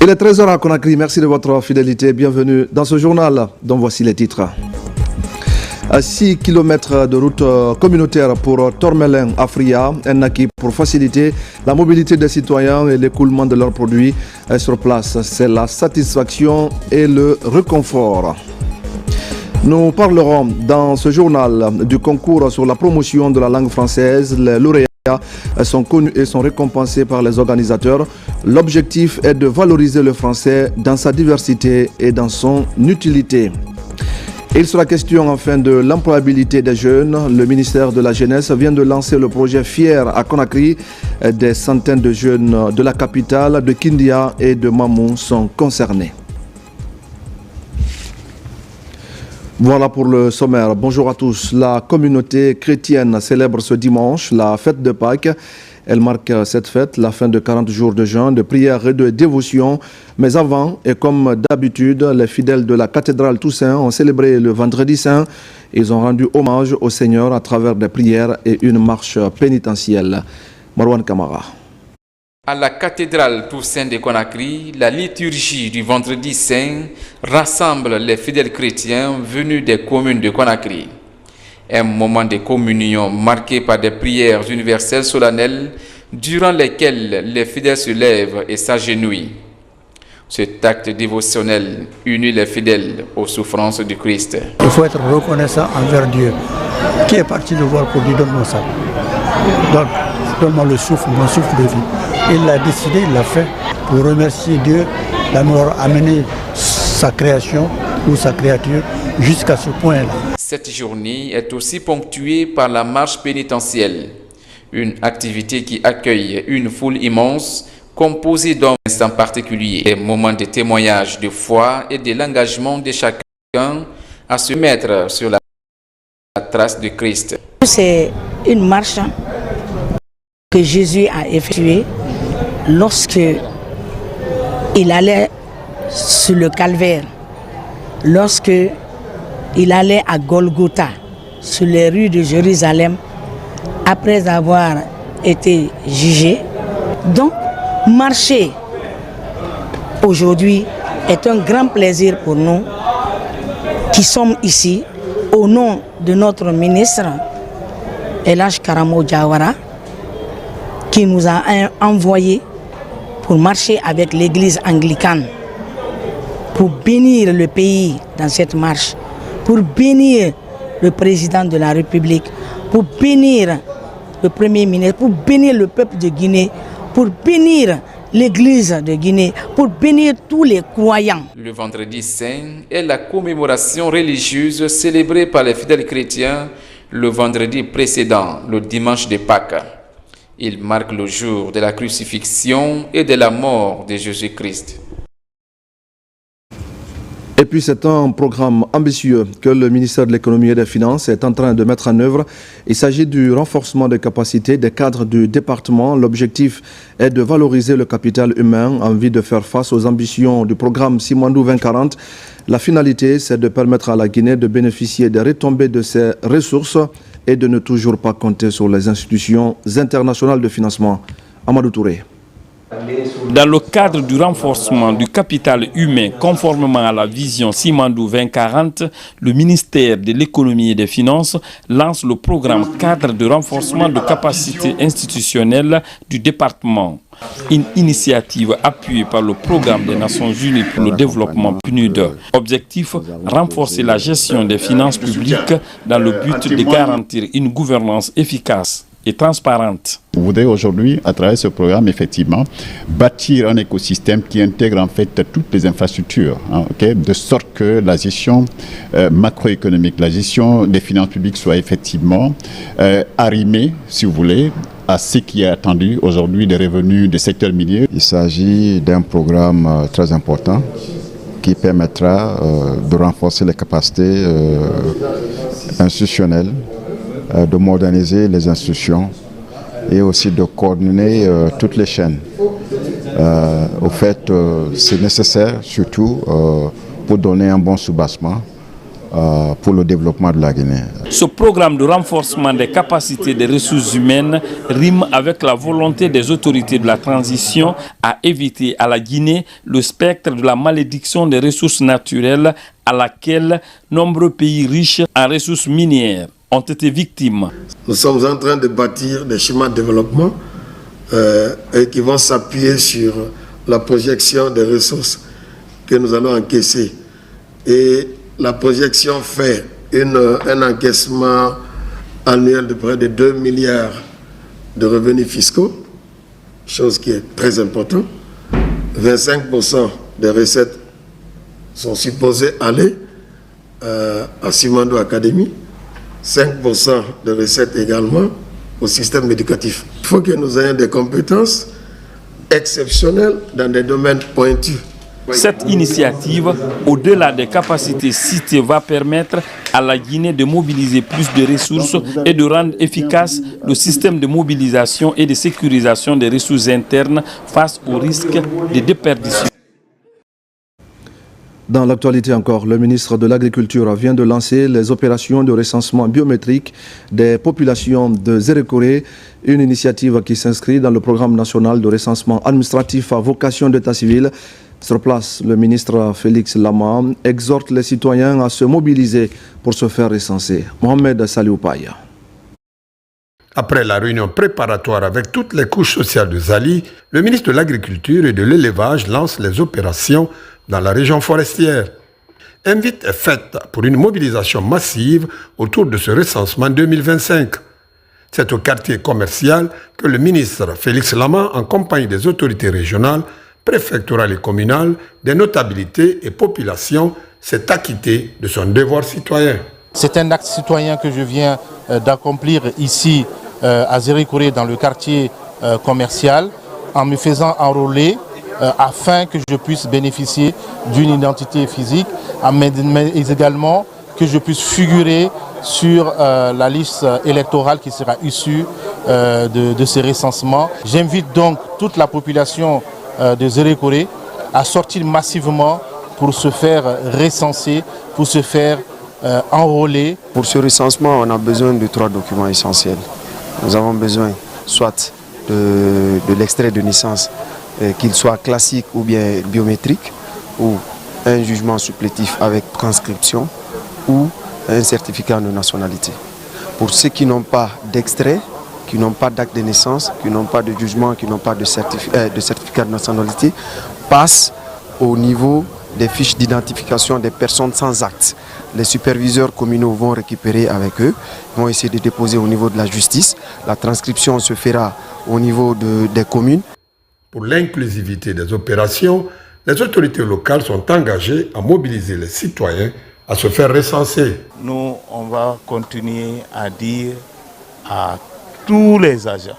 Il est 13h à Conakry, merci de votre fidélité. Bienvenue dans ce journal dont voici les titres. À 6 km de route communautaire pour Tormelin-Afria, un acquis pour faciliter la mobilité des citoyens et l'écoulement de leurs produits sur place. C'est la satisfaction et le réconfort. Nous parlerons dans ce journal du concours sur la promotion de la langue française. Les lauréats sont connus et sont récompensés par les organisateurs. L'objectif est de valoriser le français dans sa diversité et dans son utilité. Il sera question enfin de l'employabilité des jeunes. Le ministère de la Jeunesse vient de lancer le projet Fier à Conakry. Des centaines de jeunes de la capitale, de Kindia et de Mamou sont concernés. Voilà pour le sommaire. Bonjour à tous. La communauté chrétienne célèbre ce dimanche la fête de Pâques. Elle marque cette fête la fin de 40 jours de jeûne, de prière et de dévotion. Mais avant, et comme d'habitude, les fidèles de la cathédrale Toussaint ont célébré le Vendredi Saint. Ils ont rendu hommage au Seigneur à travers des prières et une marche pénitentielle. Marwan Kamara. À la cathédrale Toussaint de Conakry, la liturgie du Vendredi Saint rassemble les fidèles chrétiens venus des communes de Conakry. Un moment de communion marqué par des prières universelles solennelles durant lesquelles les fidèles se lèvent et s'agenouillent. Cet acte dévotionnel unit les fidèles aux souffrances du Christ. Il faut être reconnaissant envers Dieu qui est parti nous voir pour lui donner ça. Donc, donne-moi le souffle, mon souffle de vie. Il l'a décidé, il l'a fait pour remercier Dieu d'avoir amené sa création ou sa créature jusqu'à ce point-là. Cette journée est aussi ponctuée par la marche pénitentielle, une activité qui accueille une foule immense composée d'hommes en particulier. Des moments de témoignage de foi et de l'engagement de chacun à se mettre sur la trace de Christ. C'est une marche que Jésus a effectuée lorsque il allait sur le calvaire, lorsque il allait à Golgotha, sur les rues de Jérusalem, après avoir été jugé. Donc, marcher aujourd'hui est un grand plaisir pour nous qui sommes ici au nom de notre ministre Elhaj Karamo Diawara, qui nous a envoyés pour marcher avec l'église anglicane, pour bénir le pays dans cette marche, pour bénir le président de la République, pour bénir le Premier ministre, pour bénir le peuple de Guinée, pour bénir l'église de Guinée, pour bénir tous les croyants. Le Vendredi Saint est la commémoration religieuse célébrée par les fidèles chrétiens le vendredi précédent, le dimanche de Pâques. Il marque le jour de la crucifixion et de la mort de Jésus-Christ. Et puis c'est un programme ambitieux que le ministère de l'économie et des finances est en train de mettre en œuvre. Il s'agit du renforcement des capacités des cadres du département. L'objectif est de valoriser le capital humain en vue de faire face aux ambitions du programme Simandou 2040. La finalité, c'est de permettre à la Guinée de bénéficier des retombées de ses ressources et de ne toujours pas compter sur les institutions internationales de financement. Amadou Touré. Dans le cadre du renforcement du capital humain conformément à la vision Simandou 2040, le ministère de l'économie et des finances lance le programme cadre de renforcement de capacités institutionnelles du département. Une initiative appuyée par le programme des Nations Unies pour le développement PNUD. Objectif, renforcer la gestion des finances publiques dans le but de garantir une gouvernance efficace et transparente. On voudrait aujourd'hui, à travers ce programme, effectivement, bâtir un écosystème qui intègre en fait toutes les infrastructures, de sorte que la gestion macroéconomique, la gestion des finances publiques soit effectivement arrimée, si vous voulez, à ce qui est attendu aujourd'hui des revenus des secteurs miniers. Il s'agit d'un programme très important qui permettra de renforcer les capacités institutionnelles, de moderniser les institutions et aussi de coordonner toutes les chaînes. Au fait, c'est nécessaire surtout pour donner un bon soubassement pour le développement de la Guinée. Ce programme de renforcement des capacités des ressources humaines rime avec la volonté des autorités de la transition à éviter à la Guinée le spectre de la malédiction des ressources naturelles à laquelle nombreux pays riches en ressources minières ont été victimes. Nous sommes en train de bâtir des schémas de développement et qui vont s'appuyer sur la projection des ressources que nous allons encaisser. Et la projection fait un encaissement annuel de près de 2 milliards de revenus fiscaux, chose qui est très importante. 25% des recettes sont supposées aller à Simandou Academy, 5% de recettes également au système éducatif. Il faut que nous ayons des compétences exceptionnelles dans des domaines pointus. Cette initiative, au-delà des capacités citées, va permettre à la Guinée de mobiliser plus de ressources et de rendre efficace le système de mobilisation et de sécurisation des ressources internes face au risque de déperdition. Dans l'actualité encore, le ministre de l'Agriculture vient de lancer les opérations de recensement biométrique des populations de Zérékoré, une initiative qui s'inscrit dans le programme national de recensement administratif à vocation d'état civil. Sur place, le ministre Félix Lama exhorte les citoyens à se mobiliser pour se faire recenser. Mohamed Salioupaï. Après la réunion préparatoire avec toutes les couches sociales de Zali, le ministre de l'Agriculture et de l'Élevage lance les opérations dans la région forestière. Invite est faite pour une mobilisation massive autour de ce recensement 2025. C'est au quartier commercial que le ministre Félix Lama, en compagnie des autorités régionales, préfectorales et communales, des notabilités et populations, s'est acquitté de son devoir citoyen. C'est un acte citoyen que je viens d'accomplir ici à Zérékoré dans le quartier commercial en me faisant enrôler afin que je puisse bénéficier d'une identité physique, mais également que je puisse figurer sur la liste électorale qui sera issue de ces recensements. J'invite donc toute la population de Zérékoré à sortir massivement pour se faire recenser, pour se faire enrôler. Pour ce recensement, on a besoin de 3 documents essentiels. Nous avons besoin soit de l'extrait de naissance, qu'il soit classique ou bien biométrique, ou un jugement supplétif avec transcription, ou un certificat de nationalité. Pour ceux qui n'ont pas d'extrait, qui n'ont pas d'acte de naissance, qui n'ont pas de jugement, qui n'ont pas de certificat de nationalité, passent au niveau des fiches d'identification des personnes sans acte. Les superviseurs communaux vont récupérer avec eux, vont essayer de déposer au niveau de la justice. La transcription se fera au niveau des communes. Pour l'inclusivité des opérations, les autorités locales sont engagées à mobiliser les citoyens à se faire recenser. Nous, on va continuer à dire à tous les agents,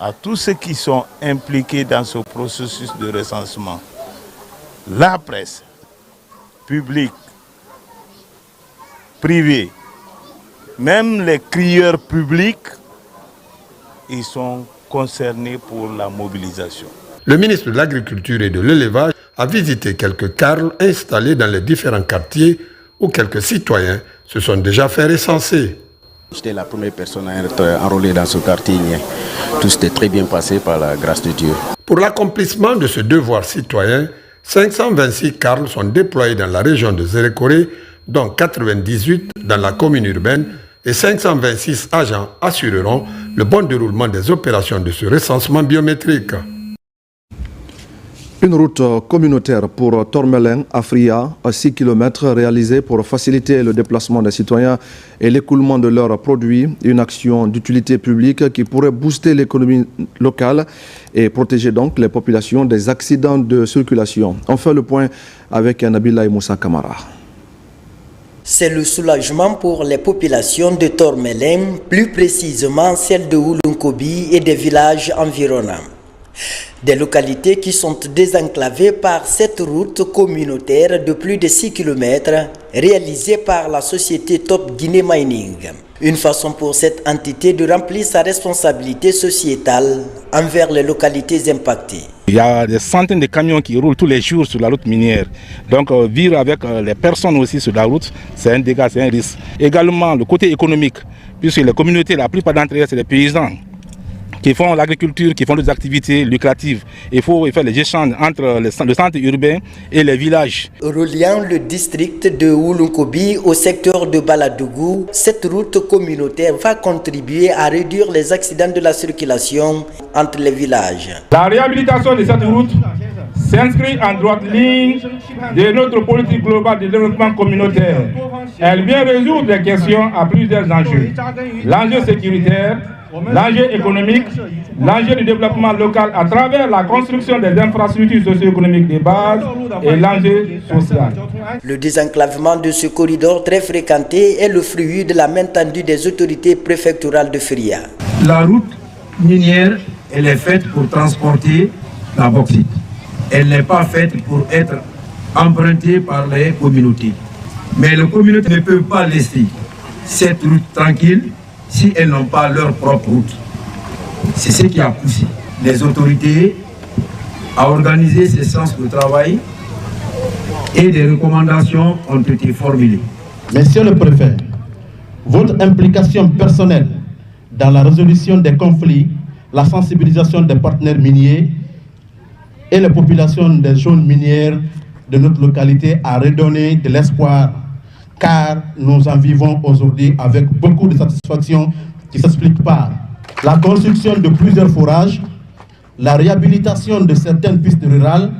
à tous ceux qui sont impliqués dans ce processus de recensement, la presse, publique, privée, même les crieurs publics, ils sont concernés pour la mobilisation. Le ministre de l'Agriculture et de l'Élevage a visité quelques carles installés dans les différents quartiers où quelques citoyens se sont déjà fait recenser. J'étais la première personne à être enrôlée dans ce quartier. Tout s'était très bien passé par la grâce de Dieu. Pour l'accomplissement de ce devoir citoyen, 526 carles sont déployés dans la région de Zérékoré, dont 98 dans la commune urbaine, et 526 agents assureront le bon déroulement des opérations de ce recensement biométrique. Une route communautaire pour Tormelin, Afria, à 6 km réalisée pour faciliter le déplacement des citoyens et l'écoulement de leurs produits. Une action d'utilité publique qui pourrait booster l'économie locale et protéger donc les populations des accidents de circulation. On fait le point avec Nabila Moussa Kamara. C'est le soulagement pour les populations de Tormelin, plus précisément celles de Wulunkobi et des villages environnants. Des localités qui sont désenclavées par cette route communautaire de plus de 6 km réalisée par la société Top Guinée Mining. Une façon pour cette entité de remplir sa responsabilité sociétale envers les localités impactées. Il y a des centaines de camions qui roulent tous les jours sur la route minière. Donc vivre avec les personnes aussi sur la route, c'est un dégât, c'est un risque. Également le côté économique, puisque les communautés, la plupart d'entre elles, c'est des paysans qui font l'agriculture, qui font des activités lucratives. Il faut faire les échanges entre le centre urbain et les villages. Reliant le district de Woulunkobi au secteur de Baladougou, cette route communautaire va contribuer à réduire les accidents de la circulation entre les villages. La réhabilitation de cette route s'inscrit en droite ligne de notre politique globale de développement communautaire. Elle vient résoudre des questions à plusieurs enjeux. L'enjeu sécuritaire, l'enjeu économique, l'enjeu du développement local à travers la construction des infrastructures socio-économiques de base et l'enjeu social. Le désenclavement de ce corridor très fréquenté est le fruit de la main tendue des autorités préfectorales de Firia. La route minière, elle est faite pour transporter la bauxite. Elle n'est pas faite pour être empruntée par les communautés. Mais les communautés ne peuvent pas laisser cette route tranquille si elles n'ont pas leur propre route. C'est ce qui a poussé les autorités à organiser ces séances de travail et des recommandations ont été formulées. Monsieur le préfet, votre implication personnelle dans la résolution des conflits, la sensibilisation des partenaires miniers et les populations des zones minières de notre localité a redonné de l'espoir, car nous en vivons aujourd'hui avec beaucoup de satisfaction qui s'explique par la construction de plusieurs forages, la réhabilitation de certaines pistes rurales,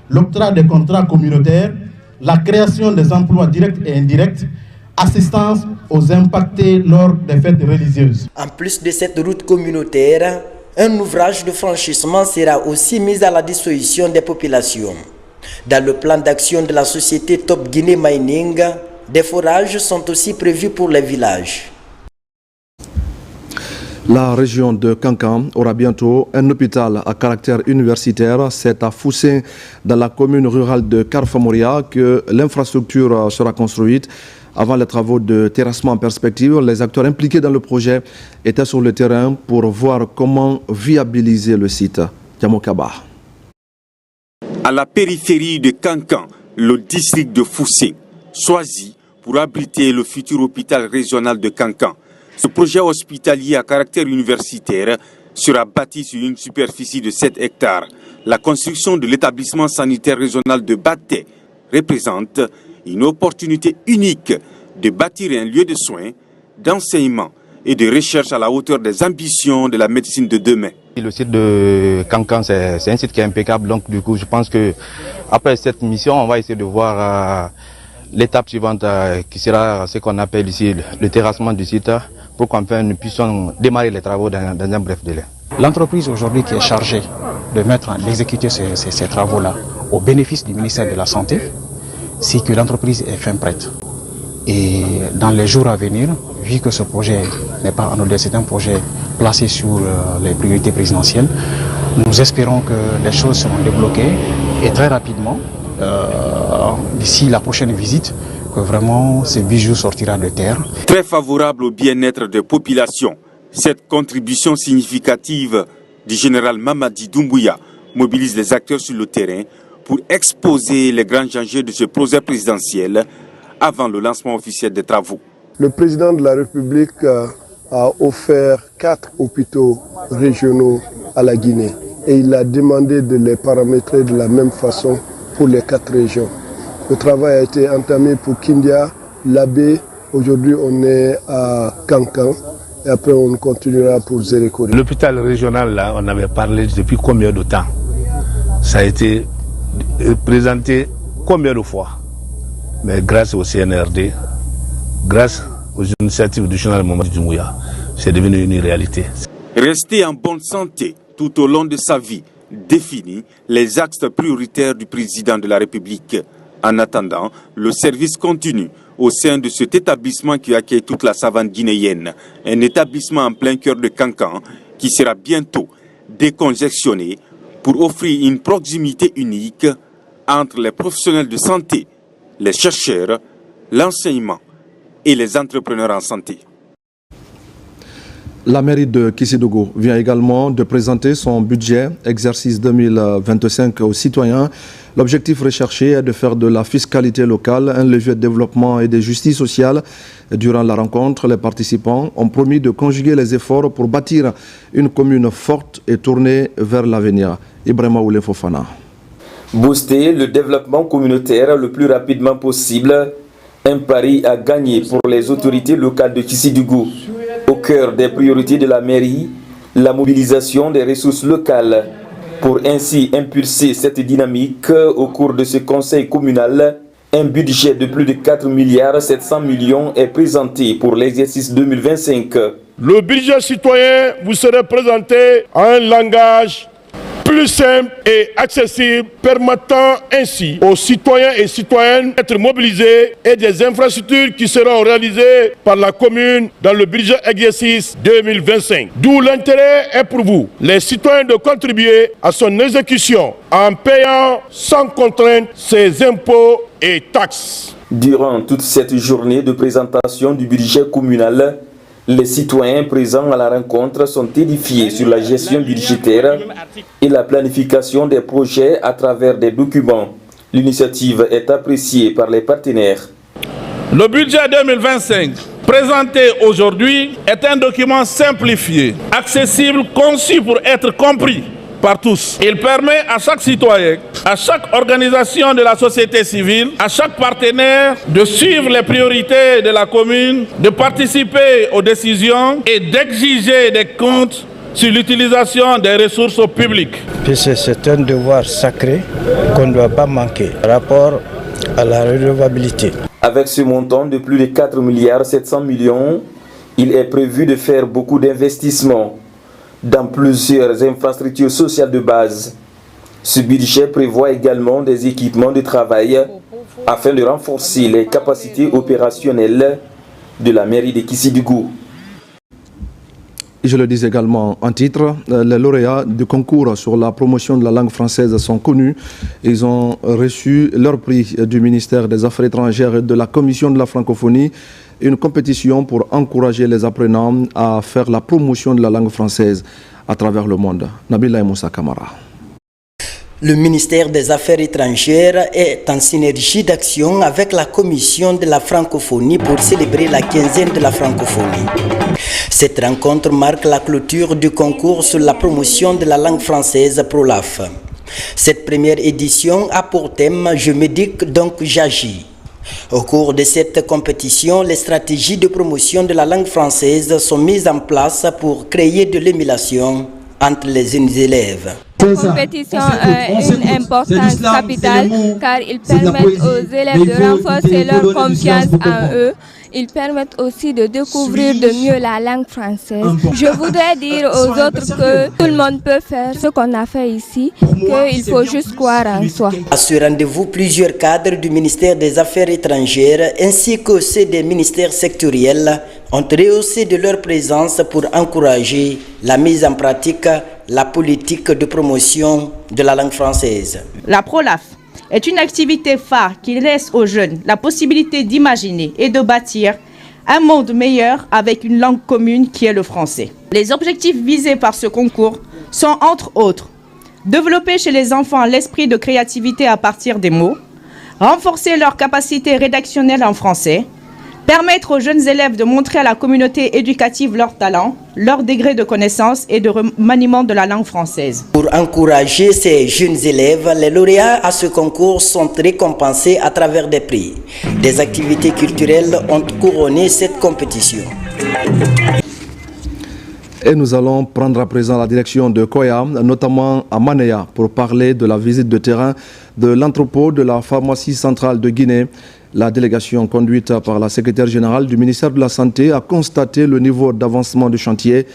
l'octroi des contrats communautaires, la création des emplois directs et indirects, assistance aux impactés lors des fêtes religieuses. En plus de cette route communautaire, un ouvrage de franchissement sera aussi mis à la disposition des populations. Dans le plan d'action de la société Top Guinée Mining, des forages sont aussi prévus pour les villages. La région de Kankan aura bientôt un hôpital à caractère universitaire. C'est à Foussin, dans la commune rurale de Karfamoria, que l'infrastructure sera construite. Avant les travaux de terrassement en perspective, les acteurs impliqués dans le projet étaient sur le terrain pour voir comment viabiliser le site. Yamokaba. À la périphérie de Kankan, le district de Foussin, choisi pour abriter le futur hôpital régional de Kankan. Ce projet hospitalier à caractère universitaire sera bâti sur une superficie de 7 hectares. La construction de l'établissement sanitaire régional de Baté représente une opportunité unique de bâtir un lieu de soins, d'enseignement et de recherche à la hauteur des ambitions de la médecine de demain. Le site de Kankan, c'est un site qui est impeccable, donc du coup je pense que après cette mission, on va essayer de voir l'étape suivante qui sera ce qu'on appelle ici le terrassement du site pour qu'enfin nous puissions démarrer les travaux dans un bref délai. L'entreprise aujourd'hui qui est chargée d'exécuter ces travaux-là au bénéfice du ministère de la Santé, c'est que l'entreprise est fin prête. Et dans les jours à venir, vu que ce projet n'est pas anodin, c'est un projet placé sur les priorités présidentielles, nous espérons que les choses seront débloquées et très rapidement, d'ici la prochaine visite, que vraiment ce bijou sortira de terre. Très favorable au bien-être des populations, cette contribution significative du général Mamadi Doumbouya mobilise les acteurs sur le terrain pour exposer les grands enjeux de ce projet présidentiel avant le lancement officiel des travaux. Le président de la République a offert 4 hôpitaux régionaux à la Guinée et il a demandé de les paramétrer de la même façon pour les 4 régions. Le travail a été entamé pour Kindia, Labé, aujourd'hui on est à Kankan et après on continuera pour Zérékori. L'hôpital régional, là, on avait parlé depuis combien de temps? Ça a été présenté combien de fois? Mais grâce au CNRD, grâce aux initiatives du général Mamadi Doumbouya, c'est devenu une réalité. Rester en bonne santé tout au long de sa vie définit les axes prioritaires du président de la République. En attendant, le service continue au sein de cet établissement qui accueille toute la savane guinéenne. Un établissement en plein cœur de Kankan qui sera bientôt décongestionné pour offrir une proximité unique entre les professionnels de santé, les chercheurs, l'enseignement et les entrepreneurs en santé. La mairie de Kissidougou vient également de présenter son budget exercice 2025 aux citoyens. L'objectif recherché est de faire de la fiscalité locale un levier de développement et de justice sociale. Durant la rencontre, les participants ont promis de conjuguer les efforts pour bâtir une commune forte et tournée vers l'avenir. Ibrahima Oulé Fofana. Booster le développement communautaire le plus rapidement possible, un pari à gagner pour les autorités locales de Kissidougou. Au cœur des priorités de la mairie, la mobilisation des ressources locales pour ainsi impulser cette dynamique au cours de ce conseil communal. Un budget de plus de 4,7 milliards est présenté pour l'exercice 2025. Le budget citoyen vous sera présenté en un langage plus simple et accessible, permettant ainsi aux citoyens et citoyennes d'être mobilisés et des infrastructures qui seront réalisées par la commune dans le budget exercice 2025. D'où l'intérêt est pour vous, les citoyens, de contribuer à son exécution en payant sans contrainte ses impôts et taxes. Durant toute cette journée de présentation du budget communal, les citoyens présents à la rencontre sont édifiés sur la gestion budgétaire et la planification des projets à travers des documents. L'initiative est appréciée par les partenaires. Le budget 2025 présenté aujourd'hui est un document simplifié, accessible, conçu pour être compris par tous. Il permet à chaque citoyen, à chaque organisation de la société civile, à chaque partenaire de suivre les priorités de la commune, de participer aux décisions et d'exiger des comptes sur l'utilisation des ressources publiques. C'est un devoir sacré qu'on ne doit pas manquer par rapport à la redevabilité. Avec ce montant de plus de 4,7 milliards, il est prévu de faire beaucoup d'investissements dans plusieurs infrastructures sociales de base. Ce budget prévoit également des équipements de travail afin de renforcer les capacités opérationnelles de la mairie de Kissidougou. Je le dis également en titre, les lauréats du concours sur la promotion de la langue française sont connus. Ils ont reçu leur prix du ministère des Affaires étrangères et de la Commission de la francophonie, une compétition pour encourager les apprenants à faire la promotion de la langue française à travers le monde. Nabila Moussa Kamara. Le ministère des Affaires étrangères est en synergie d'action avec la Commission de la francophonie pour célébrer la quinzaine de la francophonie. Cette rencontre marque la clôture du concours sur la promotion de la langue française ProLaf. Cette première édition a pour thème « Je médique donc j'agis ». Au cours de cette compétition, les stratégies de promotion de la langue française sont mises en place pour créer de l'émulation entre les jeunes élèves. La compétition a une importance capitale car ils permettent aux élèves de renforcer leur confiance en eux. Ils permettent aussi de découvrir de mieux la langue française. Je voudrais dire aux autres que tout le monde peut faire ce qu'on a fait ici, qu'il faut juste croire en soi. À ce rendez-vous, plusieurs cadres du ministère des Affaires étrangères ainsi que ceux des ministères sectoriels ont rehaussé de leur présence pour encourager la mise en pratique la politique de promotion de la langue française. La ProLaf est une activité phare qui laisse aux jeunes la possibilité d'imaginer et de bâtir un monde meilleur avec une langue commune qui est le français. Les objectifs visés par ce concours sont entre autres développer chez les enfants l'esprit de créativité à partir des mots, renforcer leur capacité rédactionnelle en français, permettre aux jeunes élèves de montrer à la communauté éducative leurs talents, leur degré de connaissance et de remaniement de la langue française. Pour encourager ces jeunes élèves, les lauréats à ce concours sont récompensés à travers des prix. Des activités culturelles ont couronné cette compétition. Et nous allons prendre à présent la direction de Koya, notamment à Manéa, pour parler de la visite de terrain de l'entrepôt de la pharmacie centrale de Guinée. La délégation conduite par la secrétaire générale du ministère de la Santé a constaté le niveau d'avancement du chantier.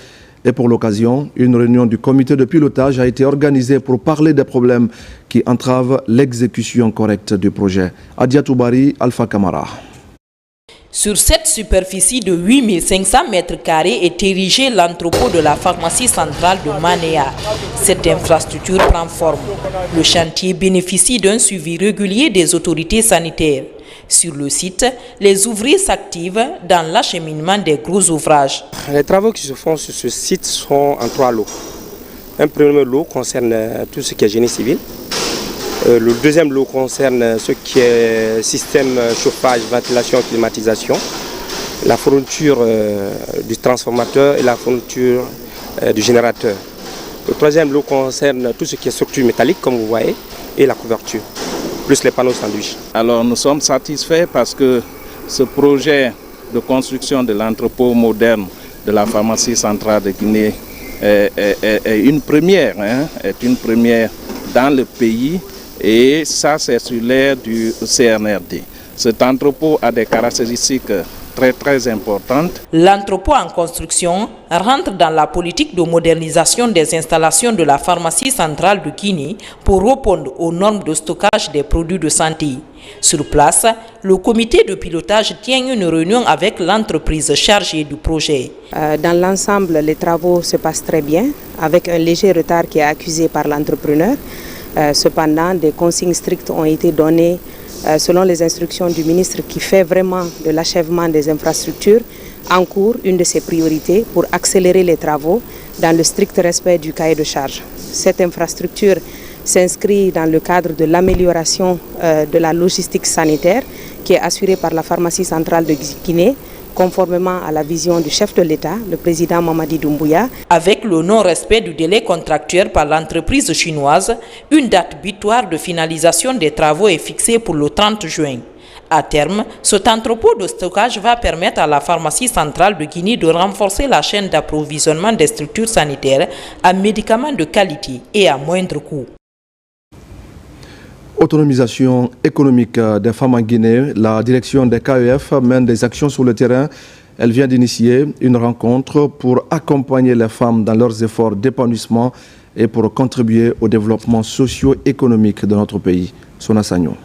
Et pour l'occasion, une réunion du comité de pilotage a été organisée pour parler des problèmes qui entravent l'exécution correcte du projet. Adia Toubari, Alpha Kamara. Sur cette superficie de 8500 mètres carrés est érigé l'entrepôt de la pharmacie centrale de Manéa. Cette infrastructure prend forme. Le chantier bénéficie d'un suivi régulier des autorités sanitaires. Sur le site, les ouvriers s'activent dans l'acheminement des gros ouvrages. Les travaux qui se font sur ce site sont en 3 lots. Un premier lot concerne tout ce qui est génie civil. Le deuxième lot concerne ce qui est système chauffage, ventilation, climatisation, la fourniture du transformateur et la fourniture du générateur. Le troisième lot concerne tout ce qui est structure métallique, comme vous voyez, et la couverture, plus les panneaux sandwich. Alors nous sommes satisfaits parce que ce projet de construction de l'entrepôt moderne de la pharmacie centrale de Guinée est une première, est une première dans le pays, et ça c'est sur l'ère du CNRD. Cet entrepôt a des caractéristiques très importantes. L'entrepôt en construction rentre dans la politique de modernisation des installations de la pharmacie centrale de Guinée pour répondre aux normes de stockage des produits de santé. Sur place, le comité de pilotage tient une réunion avec l'entreprise chargée du projet. Dans l'ensemble, les travaux se passent très bien, avec un léger retard qui est accusé par l'entrepreneur. Cependant, des consignes strictes ont été données selon les instructions du ministre qui fait vraiment de l'achèvement des infrastructures en cours une de ses priorités pour accélérer les travaux dans le strict respect du cahier de charge. Cette infrastructure s'inscrit dans le cadre de l'amélioration de la logistique sanitaire qui est assurée par la pharmacie centrale de Guinée, conformément à la vision du chef de l'État, le président Mamadi Doumbouya. Avec le non-respect du délai contractuel par l'entreprise chinoise, une date butoir de finalisation des travaux est fixée pour le 30 juin. À terme, cet entrepôt de stockage va permettre à la pharmacie centrale de Guinée de renforcer la chaîne d'approvisionnement des structures sanitaires à médicaments de qualité et à moindre coût. Autonomisation économique des femmes en Guinée, la direction des KEF mène des actions sur le terrain. Elle vient d'initier une rencontre pour accompagner les femmes dans leurs efforts d'épanouissement et pour contribuer au développement socio-économique de notre pays. Sona Sagno.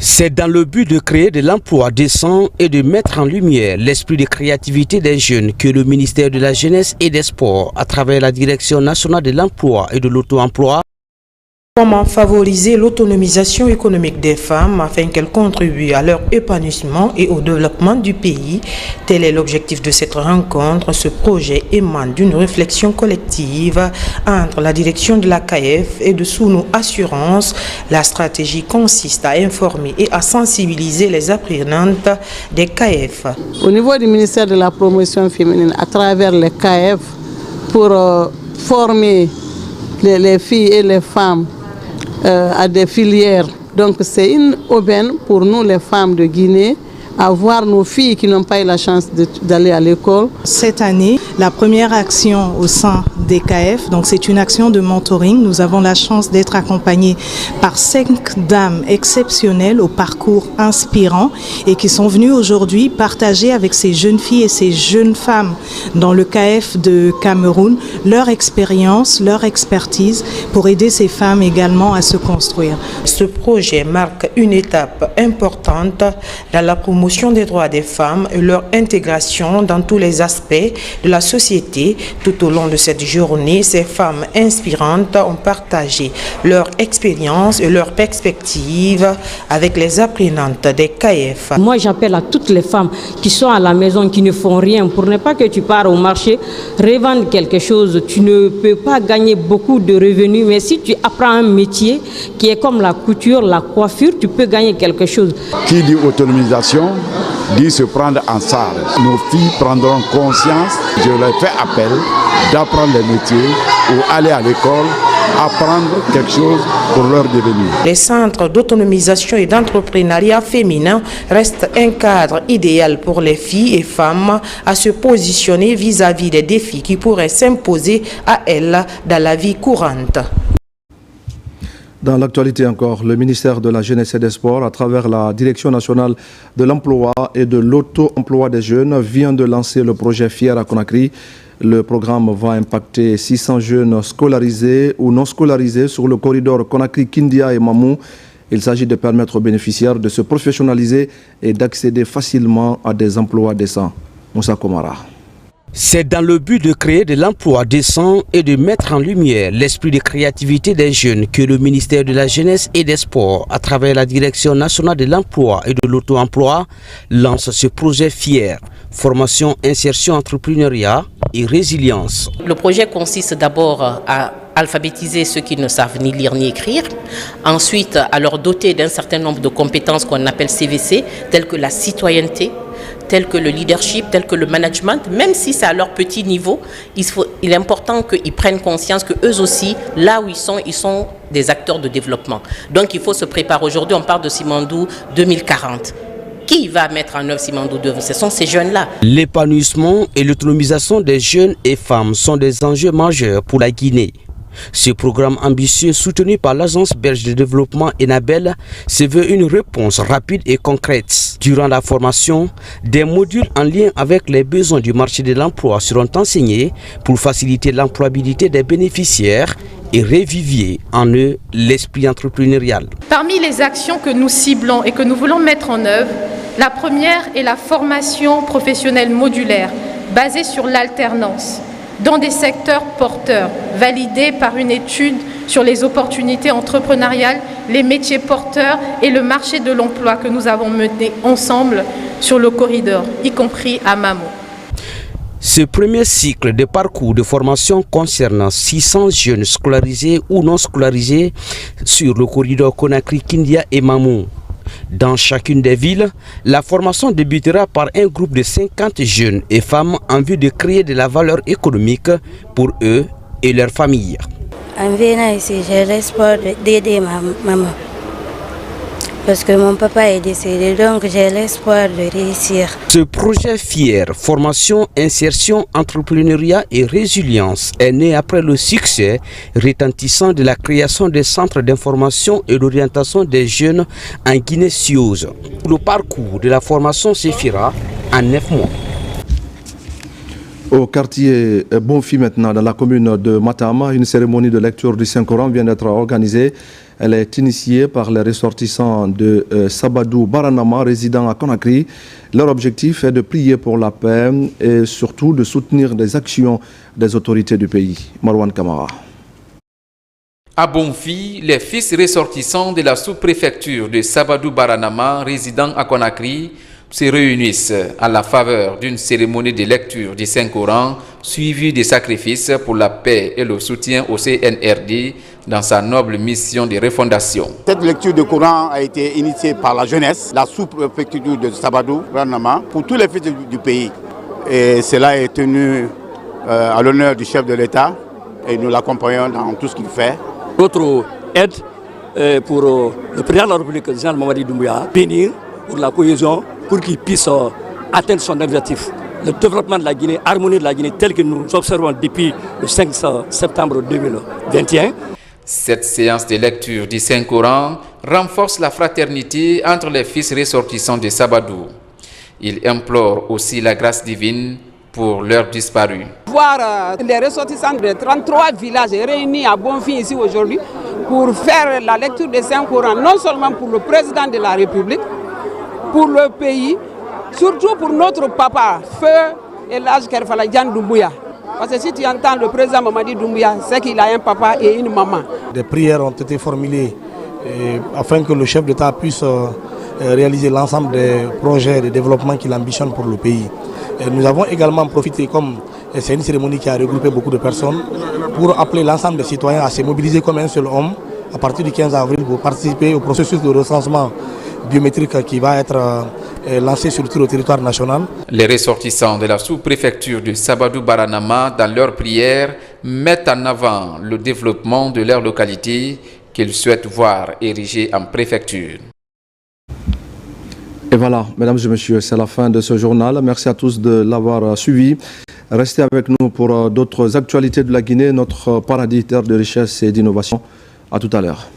C'est dans le but de créer de l'emploi décent et de mettre en lumière l'esprit de créativité des jeunes que le ministère de la Jeunesse et des Sports, à travers la Direction nationale de l'emploi et de l'auto-emploi, Comment favoriser l'autonomisation économique des femmes afin qu'elles contribuent à leur épanouissement et au développement du pays? Tel est l'objectif de cette rencontre. Ce projet émane d'une réflexion collective entre la direction de la KF et de Sounou Assurance. La stratégie consiste à informer et à sensibiliser les apprenantes des KF. Au niveau du ministère de la promotion féminine, à travers les KF, pour former les filles et les femmes à des filières. Donc c'est une aubaine pour nous les femmes de Guinée, avoir nos filles qui n'ont pas eu la chance d'aller à l'école. Cette année, la première action au sein des KF, donc c'est une action de mentoring. Nous avons la chance d'être accompagnés par 5 dames exceptionnelles au parcours inspirant et qui sont venues aujourd'hui partager avec ces jeunes filles et ces jeunes femmes dans le KF de Cameroun leur expérience, leur expertise pour aider ces femmes également à se construire. Ce projet marque une étape importante dans la promotion des droits des femmes et leur intégration dans tous les aspects de la société. Tout au long de cette journée, ces femmes inspirantes ont partagé leur expérience et leurs perspectives avec les apprenantes des KF. Moi, j'appelle à toutes les femmes qui sont à la maison, qui ne font rien, pour ne pas que tu pars au marché, revendre quelque chose. Tu ne peux pas gagner beaucoup de revenus, mais si tu apprends un métier qui est comme la couture, la coiffure, tu peux gagner quelque chose. Qui dit autonomisation dit se prendre en charge. Nos filles prendront conscience, je leur fais appel d'apprendre les métiers ou aller à l'école, apprendre quelque chose pour leur devenir. Les centres d'autonomisation et d'entrepreneuriat féminin restent un cadre idéal pour les filles et femmes à se positionner vis-à-vis des défis qui pourraient s'imposer à elles dans la vie courante. Dans l'actualité encore, le ministère de la Jeunesse et des Sports, à travers la Direction nationale de l'emploi et de l'auto-emploi des jeunes, vient de lancer le projet Fier à Conakry. Le programme va impacter 600 jeunes scolarisés ou non scolarisés sur le corridor Conakry-Kindia et Mamou. Il s'agit de permettre aux bénéficiaires de se professionnaliser et d'accéder facilement à des emplois décents. Moussa Komara. C'est dans le but de créer de l'emploi décent et de mettre en lumière l'esprit de créativité des jeunes que le ministère de la Jeunesse et des Sports, à travers la Direction nationale de l'emploi et de l'auto-emploi, lance ce projet FIER, formation, insertion, entrepreneuriat et résilience. Le projet consiste d'abord à alphabétiser ceux qui ne savent ni lire ni écrire, ensuite à leur doter d'un certain nombre de compétences qu'on appelle CVC, telles que la citoyenneté, tels que le leadership, tel que le management, même si c'est à leur petit niveau, il est important qu'ils prennent conscience qu'eux aussi, là où ils sont des acteurs de développement. Donc il faut se préparer. Aujourd'hui, on parle de Simandou 2040. Qui va mettre en œuvre Simandou 2040 ? Ce sont ces jeunes-là. L'épanouissement et l'autonomisation des jeunes et femmes sont des enjeux majeurs pour la Guinée. Ce programme ambitieux soutenu par l'Agence belge de développement Enabel se veut une réponse rapide et concrète. Durant la formation, des modules en lien avec les besoins du marché de l'emploi seront enseignés pour faciliter l'employabilité des bénéficiaires et revivifier en eux l'esprit entrepreneurial. Parmi les actions que nous ciblons et que nous voulons mettre en œuvre, la première est la formation professionnelle modulaire basée sur l'alternance dans des secteurs porteurs, validés par une étude sur les opportunités entrepreneuriales, les métiers porteurs et le marché de l'emploi que nous avons mené ensemble sur le corridor, y compris à Mamo. Ce premier cycle de parcours de formation concerne 600 jeunes scolarisés ou non scolarisés sur le corridor Conakry-Kindia et Mamou. Dans chacune des villes, la formation débutera par un groupe de 50 jeunes et femmes en vue de créer de la valeur économique pour eux et leurs familles. En venant ici, j'ai l'espoir d'aider ma maman. Parce que mon papa est décédé, donc j'ai l'espoir de réussir. Ce projet FIER, formation, insertion, entrepreneuriat et résilience, est né après le succès retentissant de la création des centres d'information et d'orientation des jeunes en Guinée-Siose. Le parcours de la formation se fera en 9 mois. Au quartier Bonfi maintenant, dans la commune de Matama, une cérémonie de lecture du Saint-Coran vient d'être organisée. Elle est initiée par les ressortissants de Sabadou Baranama, résidant à Conakry. Leur objectif est de prier pour la paix et surtout de soutenir les actions des autorités du pays. Marwan Kamara. À Bonfi, les fils ressortissants de la sous-préfecture de Sabadou Baranama, résidant à Conakry, se réunissent à la faveur d'une cérémonie de lecture du Saint-Coran suivie des sacrifices pour la paix et le soutien au CNRD dans sa noble mission de refondation. Cette lecture du Coran a été initiée par la jeunesse, la sous-préfecture de Sabadou, Baranama, pour tous les fils du pays. Et cela est tenu à l'honneur du chef de l'État et nous l'accompagnons dans tout ce qu'il fait. Notre aide pour le président de la République, le général Mamadi Doumbouya, bénir pour la cohésion, pour qu'il puisse atteindre son objectif. Le développement de la Guinée, harmonie de la Guinée, tel que nous observons depuis le 5 septembre 2021. Cette séance de lecture du Saint-Coran renforce la fraternité entre les fils ressortissants de Sabadou. Il implore aussi la grâce divine pour leurs disparus. Voir les ressortissants de 33 villages réunis à Bonfi ici aujourd'hui pour faire la lecture du Saint-Coran, non seulement pour le président de la République, pour le pays, surtout pour notre papa, Feu Elhadji Kerfala Diane Doumbouya. Parce que si tu entends le président Mamadi Doumbouya, c'est qu'il a un papa et une maman. Des prières ont été formulées afin que le chef d'État puisse réaliser l'ensemble des projets de développement qu'il ambitionne pour le pays. Et nous avons également profité, comme c'est une cérémonie qui a regroupé beaucoup de personnes, pour appeler l'ensemble des citoyens à se mobiliser comme un seul homme à partir du 15 avril pour participer au processus de recensement biométrique qui va être lancé sur tout le territoire national. Les ressortissants de la sous-préfecture de Sabadou Baranama, dans leurs prières, mettent en avant le développement de leur localité qu'ils souhaitent voir érigée en préfecture. Et voilà, mesdames et messieurs, c'est la fin de ce journal. Merci à tous de l'avoir suivi. Restez avec nous pour d'autres actualités de la Guinée, notre paradis terre de richesse et d'innovation. À tout à l'heure.